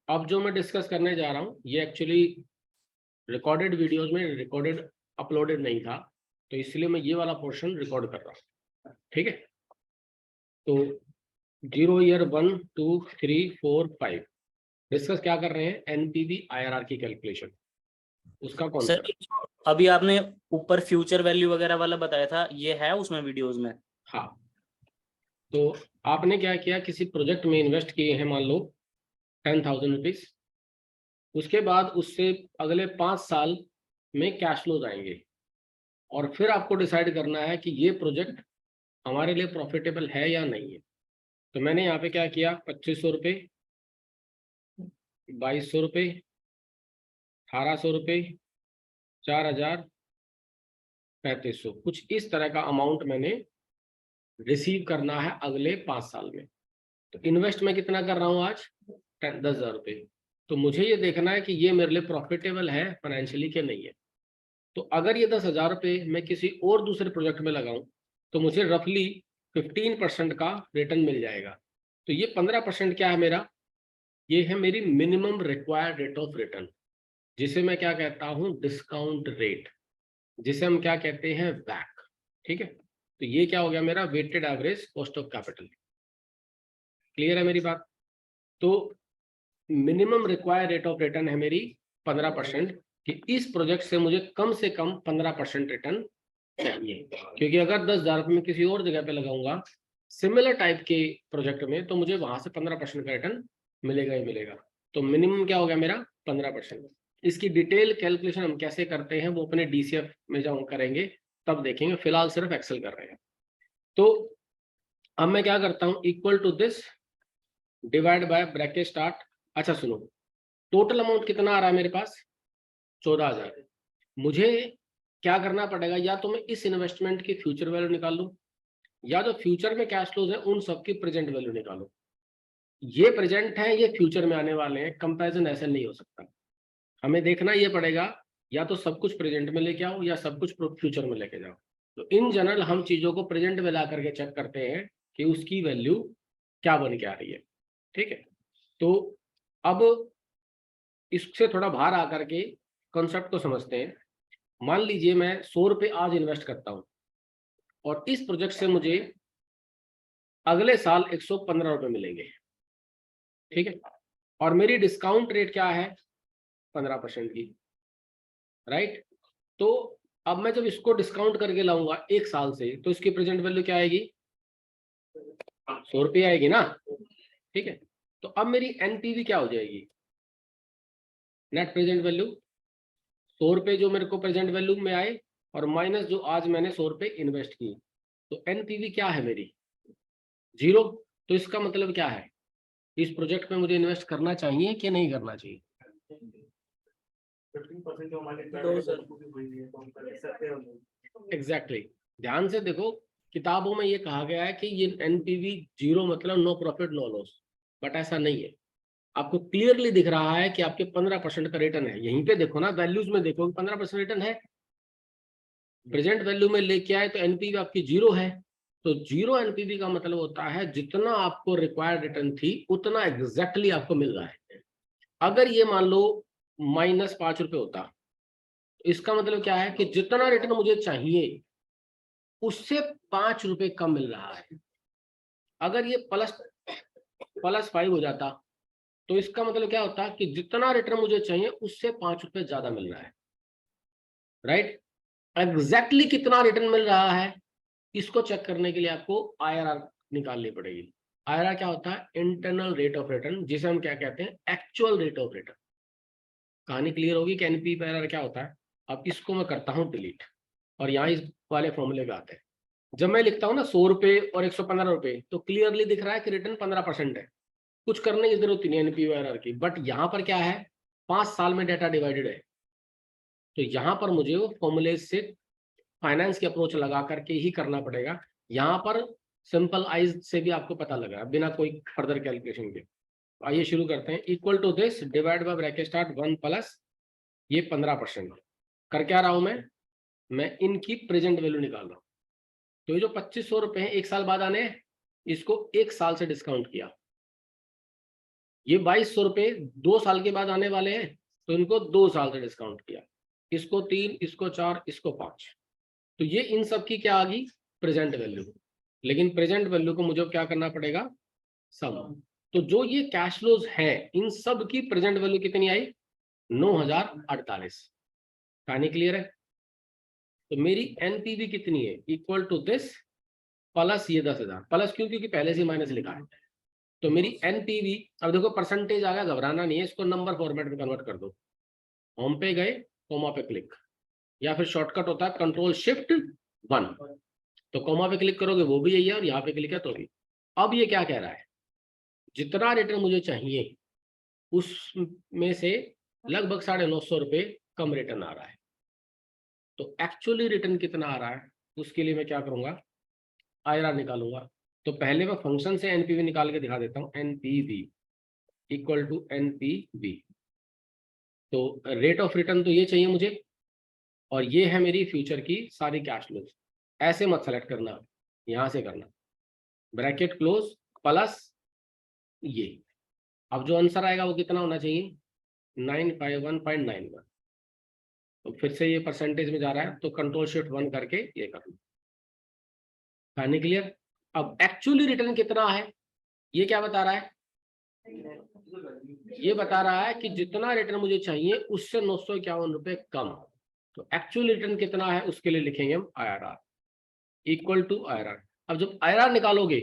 अब जो मैं डिस्कस करने जा रहा हूँ ये एक्चुअली रिकॉर्डेड वीडियोस में रिकॉर्डेड अपलोडेड नहीं था, तो इसलिए मैं ये वाला पोर्शन रिकॉर्ड कर रहा हूँ। ठीक है, तो 0 ईयर 1 2 3 4 5 डिस्कस क्या कर रहे हैं? एनपीवी आईआरआर की कैलकुलेशन, उसका सर कॉन्सेप्ट। अभी आपने ऊपर फ्यूचर वैल्यू वगैरह वाला बताया था, ये है उसमें वीडियोस में? हाँ, तो आपने क्या किया, किसी प्रोजेक्ट में इन्वेस्ट किए हैं मान लो 10,000 रुपीज, उसके बाद उससे अगले 5 साल में कैश फ्लोज आएंगे, और फिर आपको डिसाइड करना है कि ये प्रोजेक्ट हमारे लिए प्रॉफिटेबल है या नहीं है। तो मैंने यहाँ पे क्या किया, 2500 रुपये, 2200 रुपये, 1800 रुपये, 4000, 3500, कुछ इस तरह का अमाउंट मैंने रिसीव करना है अगले 5 साल में। तो इन्वेस्ट मैं कितना कर रहा हूँ आज? 10,000 रुपये। तो मुझे ये देखना है कि ये मेरे लिए प्रॉफिटेबल है फाइनेंशियली कि नहीं है। तो अगर ये 10,000 रुपये मैं किसी और दूसरे प्रोजेक्ट में लगाऊं तो मुझे रफली 15% का रिटर्न मिल जाएगा। तो ये 15% क्या है मेरा? ये है मेरी minimum required rate of return, जिसे मैं क्या कहता हूँ? डिस्काउंट रेट, जिसे हम क्या कहते हैं? वैक। ठीक है, तो ये क्या हो गया मेरा? Weighted average cost of capital. Clear है मेरी बात? तो minimum required rate of return है मेरी 15%, कि इस प्रोजेक्ट से मुझे कम से कम 15% रिटर्न चाहिए। क्योंकि अगर 10,000 में किसी और जगह पे लगाऊंगा सिमिलर टाइप के प्रोजेक्ट में, तो मुझे वहां से 15% का रिटर्न मिलेगा ही मिलेगा। तो मिनिमम क्या हो गया मेरा? 15%। इसकी डिटेल कैलकुलेशन हम कैसे करते हैं वो अपने डीसीएफ में जब हम करेंगे तब देखेंगे, फिलहाल सिर्फ एक्सेल कर रहे हैं। तो अब मैं क्या करता हूँ, equal to this divide by bracket start. अच्छा सुनो, टोटल अमाउंट कितना आ रहा है मेरे पास? 14,000। मुझे क्या करना पड़ेगा? या तो मैं इस इन्वेस्टमेंट की फ्यूचर वैल्यू निकाल लूं, या जो फ्यूचर में कैश फ्लोज है उन सब की प्रेजेंट वैल्यू निकालो। ये प्रेजेंट है, ये फ्यूचर में आने वाले हैं, कंपैरिजन ऐसे नहीं हो सकता। हमें देखना ये पड़ेगा, या तो सब कुछ प्रेजेंट में लेके आओ या सब कुछ फ्यूचर में लेके जाओ। तो इन जनरल हम चीजों को प्रेजेंट में ला करके चेक करते हैं कि उसकी वैल्यू क्या बन के आ रही है। ठीक है, तो अब इससे थोड़ा बाहर आकर के कॉन्सेप्ट को समझते हैं। मान लीजिए मैं 100 रुपये आज इन्वेस्ट करता हूं, और इस प्रोजेक्ट से मुझे अगले साल 115 रुपये मिलेंगे। ठीक है, और मेरी डिस्काउंट रेट क्या है? 15% की। राइट, तो अब मैं जब इसको डिस्काउंट करके लाऊंगा 1 साल से, तो इसकी प्रेजेंट वैल्यू क्या आएगी? 100 रुपये आएगी ना। ठीक है, तो अब मेरी एनपीवी क्या हो जाएगी? Net present value. 100 रुपये जो मेरे को प्रेजेंट वैल्यू में आए, और माइनस जो आज मैंने 100 रुपये इन्वेस्ट किए, तो एनपीवी क्या है मेरी? 0। तो इसका मतलब क्या है? इस प्रोजेक्ट में मुझे इन्वेस्ट करना चाहिए कि नहीं करना चाहिए? 15% जो हमारे एग्जैक्टली, ध्यान से देखो, किताबों में ये कहा गया है कि ये एनपीवी 0 मतलब no profit no loss, but ऐसा नहीं है। आपको क्लियरली दिख रहा है कि आपके 15% का रिटर्न है। यहीं पे देखो ना, वैल्यूज में देखो 15% रिटर्न है। प्रेजेंट वैल्यू में लेके आए तो एनपीवी आपकी 0 है। तो 0 एनपीवी का मतलब होता है जितना आपको रिक्वायर्ड रिटर्न थी उतना एग्जैक्टली आपको मिल रहा है। अगर ये मान लो -5 रुपये होता, तो इसका मतलब क्या है कि जितना रिटर्न मुझे चाहिए उससे 5 रुपये कम मिल रहा है। अगर ये +5 हो जाता, तो इसका मतलब क्या होता कि जितना रिटर्न मुझे चाहिए उससे 5 रुपये ज्यादा मिल रहा है। राइट, एग्जैक्टली कितना रिटर्न मिल रहा है इसको चेक करने के लिए आपको आईआरआर निकालनी पड़ेगी। आईआरआर क्या होता है? इंटरनल रेट ऑफ रिटर्न, जिसे हम क्या कहते हैं? Actual rate of return. कहानी क्लियर होगी कि एनपी पर आईआरआर क्या होता है। अब इसको मैं करता हूं डिलीट, और यहाँ इस वाले फॉर्मूले पे आते हैं। जब मैं लिखता हूँ ना 100 रुपये और 115 रुपये, तो क्लियरली दिख रहा है कि रिटर्न 15% है। कुछ करने की जरूरत नहीं एनपी आईआरआर की, बट यहाँ पर क्या है? 5 साल में डाटा डिवाइडेड है। तो यहाँ पर मुझे वो फॉर्मूले से फाइनेंस की अप्रोच लगा करके ही करना पड़ेगा। यहाँ पर सिंपल आइज से भी आपको पता लगा बिना कोई फर्दर कैलकुलेशन के। आइए शुरू करते हैं। Equal to this divide by bracket start 1 plus ये 15%। कर क्या रहा हूं मैं इनकी प्रेजेंट वैल्यू निकाल रहा हूं। तो ये जो 2500 रुपये हैं 1 साल बाद आने हैं, इसको 1 साल से डिस्काउंट किया। ये 2200 रुपये 2 साल के बाद आने वाले हैं, तो इनको 2 साल से डिस्काउंट किया, इसको 3, इसको 4, इसको 5। तो ये इन सब की क्या आ गई, प्रेजेंट वैल्यू। लेकिन प्रेजेंट वैल्यू को मुझे क्या करना पड़ेगा, सम। तो जो ये कैश फ्लोज है इन सब की प्रेजेंट वैल्यू कितनी आई, 9048। कहानी क्लियर है। तो मेरी एनपीवी कितनी है, इक्वल टू दिस प्लस ये 10,000, प्लस क्यों, क्योंकि पहले से माइनस लिखा है। तो मेरी एनपीवी, अब देखो परसेंटेज आ गया, घबराना नहीं है, इसको नंबर फॉर्मेट में कन्वर्ट कर दो। होम पे गए, कोमा पे क्लिक, या फिर शॉर्टकट होता है कंट्रोल शिफ्ट 1। तो कोमा पे क्लिक करोगे वो भी यही है, और यहाँ पे क्लिक है तो भी। अब ये क्या कह रहा है, जितना रिटर्न मुझे चाहिए उसमें से लगभग 950 रुपये कम रिटर्न आ रहा है। तो एक्चुअली रिटर्न कितना आ रहा है, उसके लिए मैं क्या करूंगा, आईआरआर निकालूंगा। तो पहले मैं फंक्शन से एनपीवी निकाल के दिखा देता हूँ, एनपीवी इक्वल टू एनपीवी। तो रेट ऑफ रिटर्न तो ये चाहिए मुझे, और ये है मेरी फ्यूचर की सारी कैश फ्लोज। ऐसे मत सेलेक्ट करना, यहां से करना, ब्रैकेट क्लोज प्लस ये। अब जो आंसर आएगा वो कितना होना चाहिए, 951.91। तो फिर से ये परसेंटेज में जा रहा है, तो कंट्रोल शिफ्ट 1 करके ये कर लो। कहानी क्लियर। अब एक्चुअली रिटर्न कितना है, ये क्या बता रहा है, ये बता रहा है कि जितना रिटर्न मुझे चाहिए उससे 951 रुपये कम। तो एक्चुअल रिटर्न कितना है उसके लिए लिखेंगे हम आईआरआर इक्वल टू आईआरआर। अब जब आईआरआर निकालोगे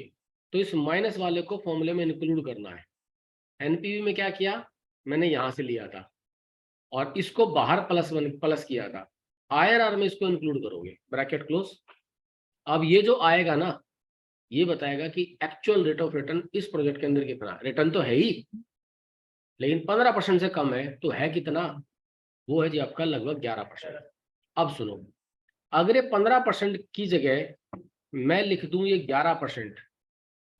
तो इस माइनस वाले को फॉर्मूले में इंक्लूड करना है। एनपीवी में क्या किया, मैंने यहां से लिया था और इसको बाहर प्लस किया था, आईआरआर में इसको इंक्लूड करोगे, ब्रैकेट क्लोज। अब ये जो आएगा ना, ये बताएगा कि एक्चुअल रेट ऑफ रिटर्न इस प्रोजेक्ट के अंदर कितना, रिटर्न तो है ही लेकिन 15% से कम है, तो है कितना, वो है जी आपका लगभग 11%। अब सुनो, अगर ये 15% की जगह मैं लिख दूं ये 11%,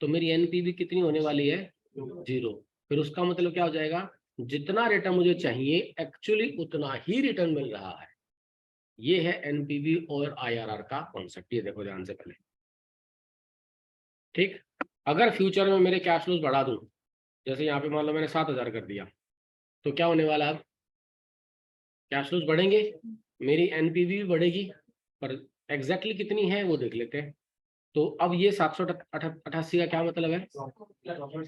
तो मेरी एनपीवी कितनी होने वाली है, 0। फिर उसका मतलब क्या हो जाएगा, जितना रिटर्न मुझे चाहिए एक्चुअली उतना ही रिटर्न मिल रहा है। ये है एनपीवी और आईआरआर का कॉन्सेप्ट, ये देखो ध्यान से पहले। ठीक, अगर फ्यूचर में मेरे कैश फ्लोज बढ़ा दूं, जैसे यहाँ पे मान लो मैंने 7,000 कर दिया, तो क्या होने वाला है, अब कैश फ्लोज बढ़ेंगे, मेरी एनपीवी भी बढ़ेगी, पर एग्जैक्टली कितनी है वो देख लेते हैं। तो अब ये 788 का क्या मतलब है,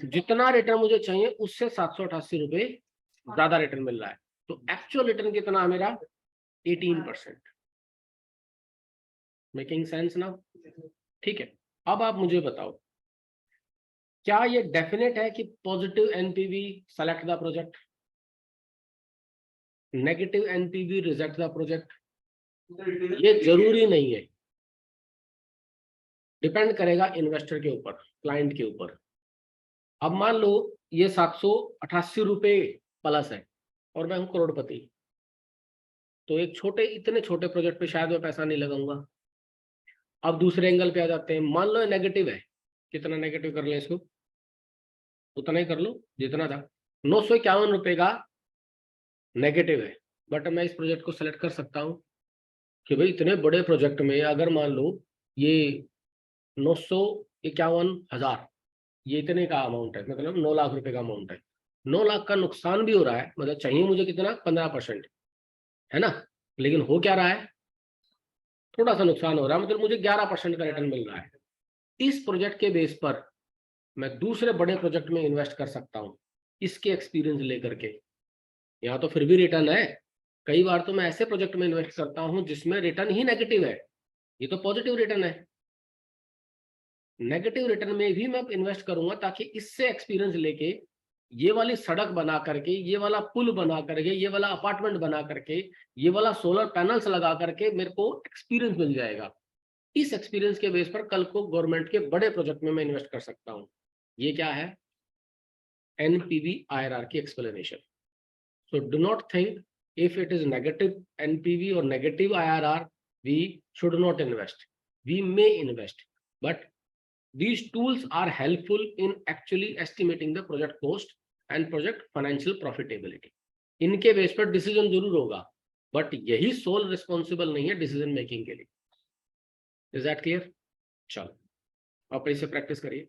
जितना रिटर्न मुझे चाहिए उससे 788 रुपये ज्यादा रिटर्न मिल रहा है। तो एक्चुअल रिटर्न कितना है मेरा, 18%। मेकिंग सेंस ना। ठीक है, अब आप मुझे बताओ, क्या ये डेफिनेट है कि positive NPV select the project, negative NPV reject the project? ये जरूरी नहीं है, डिपेंड करेगा इन्वेस्टर के ऊपर, क्लाइंट के ऊपर। अब मान लो ये 788 रुपये प्लस है और मैं हूं करोड़पति, तो एक छोटे, इतने छोटे प्रोजेक्ट पे शायद मैं पैसा नहीं लगाऊंगा। अब दूसरे एंगल पे आ जाते हैं, मान लो ये नेगेटिव है, कितना नेगेटिव कर लें इसको, उतना ही कर लो जितना था, 951 रुपये का नेगेटिव है। बट मैं इस प्रोजेक्ट को सेलेक्ट कर सकता हूँ कि भाई इतने बड़े प्रोजेक्ट में अगर मान लो ये 951,000, ये इतने का अमाउंट है, मतलब 9 लाख रुपए का अमाउंट है, 9 लाख का नुकसान भी हो रहा है, मतलब चाहिए मुझे कितना, 15%, है ना, लेकिन हो क्या रहा है, थोड़ा सा नुकसान हो रहा है, मतलब मुझे 11% का रिटर्न मिल रहा है। इस प्रोजेक्ट के बेस पर मैं दूसरे बड़े प्रोजेक्ट में इन्वेस्ट कर सकता हूँ, इसके एक्सपीरियंस लेकर के। यहाँ तो फिर भी रिटर्न है, कई बार तो मैं ऐसे प्रोजेक्ट में इन्वेस्ट करता हूँ जिसमें रिटर्न ही नेगेटिव है, ये तो पॉजिटिव रिटर्न है। नेगेटिव रिटर्न में भी मैं इन्वेस्ट करूंगा ताकि इससे एक्सपीरियंस लेके ये वाली सड़क बना करके, ये वाला पुल बना करके, ये वाला अपार्टमेंट बना करके, ये वाला सोलर पैनल्स लगा करके मेरे को एक्सपीरियंस मिल जाएगा। इस एक्सपीरियंस के बेस पर कल को गवर्नमेंट के बड़े प्रोजेक्ट में मैं इन्वेस्ट कर सकता हूँ। ये क्या है, एनपीवी आईआरआर की explanation. So do not think if it is negative NPV और negative IRR we should not invest, we may invest, but these tools are helpful in actually estimating the project cost and project financial profitability. इनके base पर decision जरूर होगा, but यही soul responsible नहीं है decision making के लिए। Is that clear? चलो आप इसे प्रैक्टिस करिए।